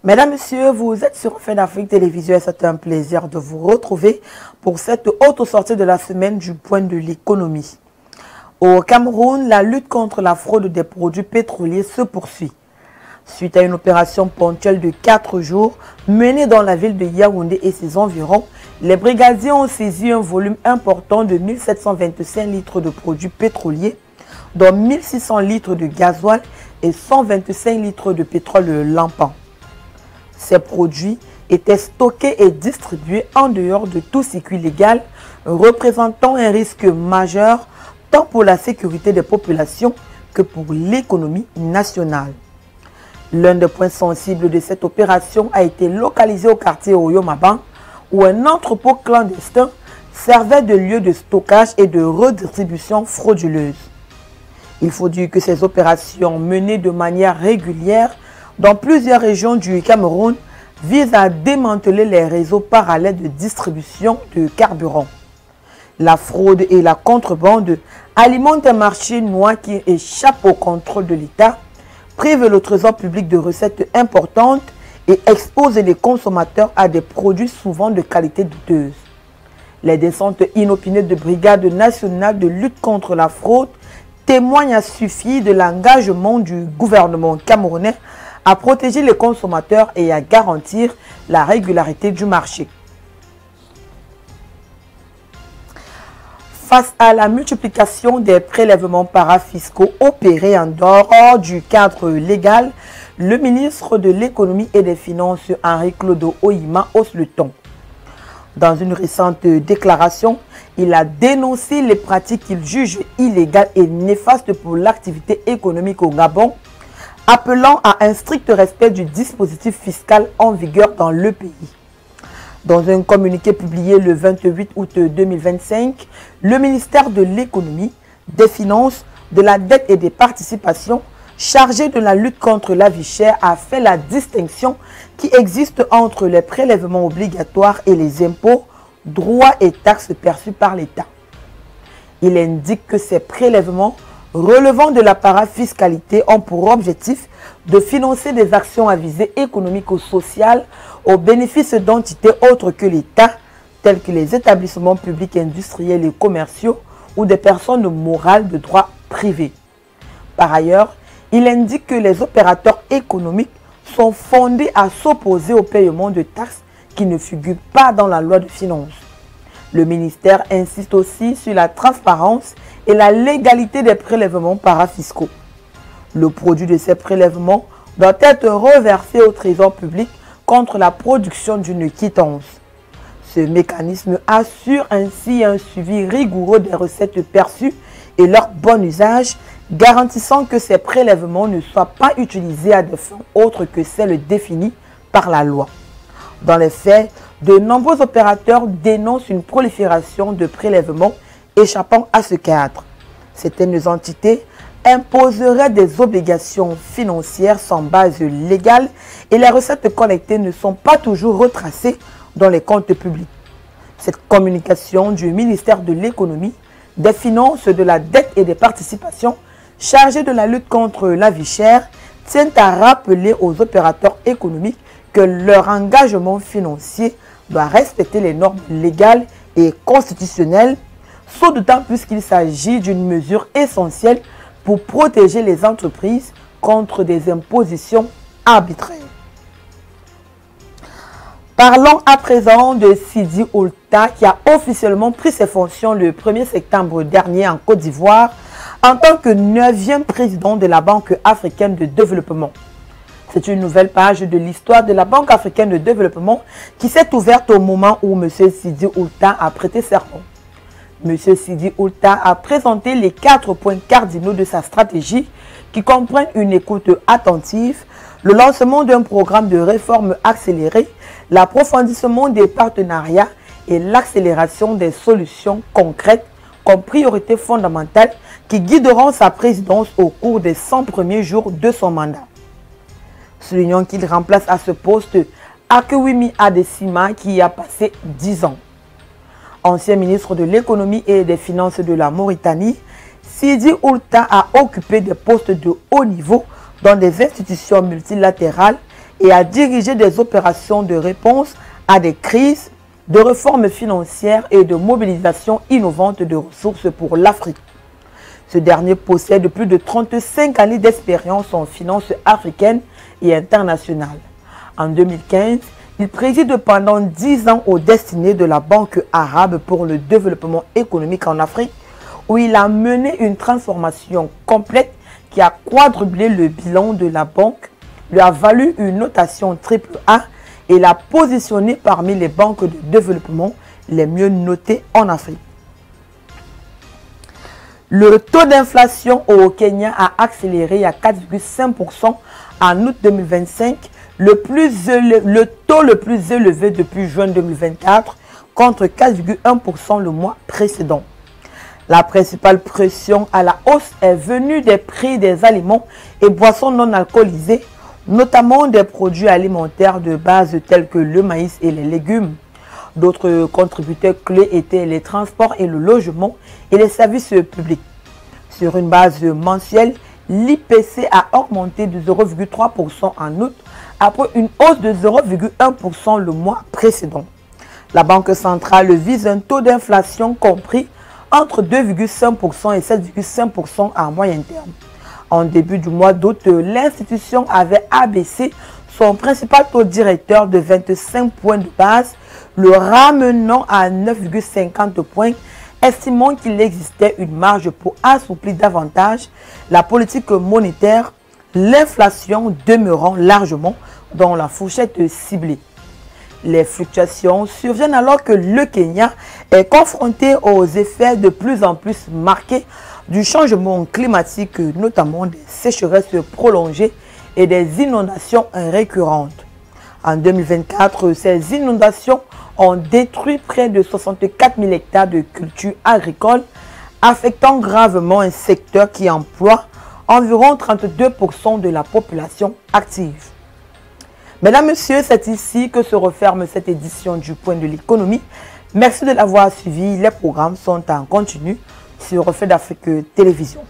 Mesdames, Messieurs, vous êtes sur Fin d'Afrique Télévision et c'est un plaisir de vous retrouver pour cette autre sortie de la semaine du point de l'économie. Au Cameroun, la lutte contre la fraude des produits pétroliers se poursuit. Suite à une opération ponctuelle de 4 jours menée dans la ville de Yaoundé et ses environs, les brigadiers ont saisi un volume important de 1725 litres de produits pétroliers, dont 1600 litres de gasoil et 125 litres de pétrole lampant. Ces produits étaient stockés et distribués en dehors de tout circuit légal, représentant un risque majeur tant pour la sécurité des populations que pour l'économie nationale. L'un des points sensibles de cette opération a été localisé au quartier Oyomaban, où un entrepôt clandestin servait de lieu de stockage et de redistribution frauduleuse. Il faut dire que ces opérations menées de manière régulière dans plusieurs régions du Cameroun visent à démanteler les réseaux parallèles de distribution de carburant. La fraude et la contrebande alimentent un marché noir qui échappe au contrôle de l'État, prive le trésor public de recettes importantes et expose les consommateurs à des produits souvent de qualité douteuse. Les descentes inopinées de brigades nationales de lutte contre la fraude témoignent à suffire de l'engagement du gouvernement camerounais à protéger les consommateurs et à garantir la régularité du marché. Face à la multiplication des prélèvements parafiscaux opérés en dehors du cadre légal, le ministre de l'Économie et des Finances, Henri-Claude Oyima, hausse le ton. Dans une récente déclaration, il a dénoncé les pratiques qu'il juge illégales et néfastes pour l'activité économique au Gabon, appelant à un strict respect du dispositif fiscal en vigueur dans le pays. Dans un communiqué publié le 28 août 2025, le ministère de l'Économie, des Finances, de la dette et des participations, chargé de la lutte contre la vie chère, a fait la distinction qui existe entre les prélèvements obligatoires et les impôts, droits et taxes perçus par l'État. Il indique que ces prélèvements relevant de la parafiscalité ont pour objectif de financer des actions à visée économique ou sociale au bénéfice d'entités autres que l'État, telles que les établissements publics industriels et commerciaux ou des personnes morales de droit privé. Par ailleurs, il indique que les opérateurs économiques sont fondés à s'opposer au paiement de taxes qui ne figurent pas dans la loi de finances. Le ministère insiste aussi sur la transparence et la légalité des prélèvements parafiscaux. Le produit de ces prélèvements doit être reversé au trésor public contre la production d'une quittance. Ce mécanisme assure ainsi un suivi rigoureux des recettes perçues et leur bon usage, garantissant que ces prélèvements ne soient pas utilisés à des fins autres que celles définies par la loi. Dans les faits, de nombreux opérateurs dénoncent une prolifération de prélèvements échappant à ce cadre. Certaines entités imposeraient des obligations financières sans base légale et les recettes collectées ne sont pas toujours retracées dans les comptes publics. Cette communication du ministère de l'Économie, des Finances, de la dette et des participations chargé de la lutte contre la vie chère tient à rappeler aux opérateurs économiques que leur engagement financier doit respecter les normes légales et constitutionnelles, sauf d'autant plus qu'il s'agit d'une mesure essentielle pour protéger les entreprises contre des impositions arbitraires. Parlons à présent de Sidi Oulta qui a officiellement pris ses fonctions le 1er septembre dernier en Côte d'Ivoire en tant que 9e président de la Banque africaine de développement. C'est une nouvelle page de l'histoire de la Banque africaine de développement qui s'est ouverte au moment où M. Sidi Oulta a prêté serment. M. Sidi Oulta a présenté les 4 points cardinaux de sa stratégie qui comprennent une écoute attentive, le lancement d'un programme de réforme accéléré, l'approfondissement des partenariats et l'accélération des solutions concrètes comme priorité fondamentale qui guideront sa présidence au cours des 100 premiers jours de son mandat. Soulignons qu'il remplace à ce poste Akewimi Adesima qui y a passé 10 ans. Ancien ministre de l'économie et des finances de la Mauritanie, Sidi Oulta a occupé des postes de haut niveau dans des institutions multilatérales et à diriger des opérations de réponse à des crises, de réformes financières et de mobilisation innovante de ressources pour l'Afrique. Ce dernier possède plus de 35 années d'expérience en finances africaines et internationales. En 2015, il préside pendant 10 ans aux destinées de la Banque arabe pour le développement économique en Afrique, où il a mené une transformation complète qui a quadruplé le bilan de la banque, lui a valu une notation AAA et l'a positionné parmi les banques de développement les mieux notées en Afrique. Le taux d'inflation au Kenya a accéléré à 4,5% en août 2025, le taux le plus élevé depuis juin 2024, contre 4,1% le mois précédent. La principale pression à la hausse est venue des prix des aliments et boissons non alcoolisées, notamment des produits alimentaires de base tels que le maïs et les légumes. D'autres contributeurs clés étaient les transports et le logement et les services publics. Sur une base mensuelle, l'IPC a augmenté de 0,3% en août après une hausse de 0,1% le mois précédent. La Banque centrale vise un taux d'inflation compris entre 2,5% et 7,5% à moyen terme. En début du mois d'août, l'institution avait abaissé son principal taux directeur de 25 points de base, le ramenant à 9,50 points, estimant qu'il existait une marge pour assouplir davantage la politique monétaire, l'inflation demeurant largement dans la fourchette ciblée. Les fluctuations surviennent alors que le Kenya est confronté aux effets de plus en plus marqués du changement climatique, notamment des sécheresses prolongées et des inondations récurrentes. En 2024, ces inondations ont détruit près de 64 000 hectares de cultures agricoles, affectant gravement un secteur qui emploie environ 32% de la population active. Mesdames, Messieurs, c'est ici que se referme cette édition du Point de l'économie. Merci de l'avoir suivi. Les programmes sont en continu sur Reflet d'Afrique Télévision.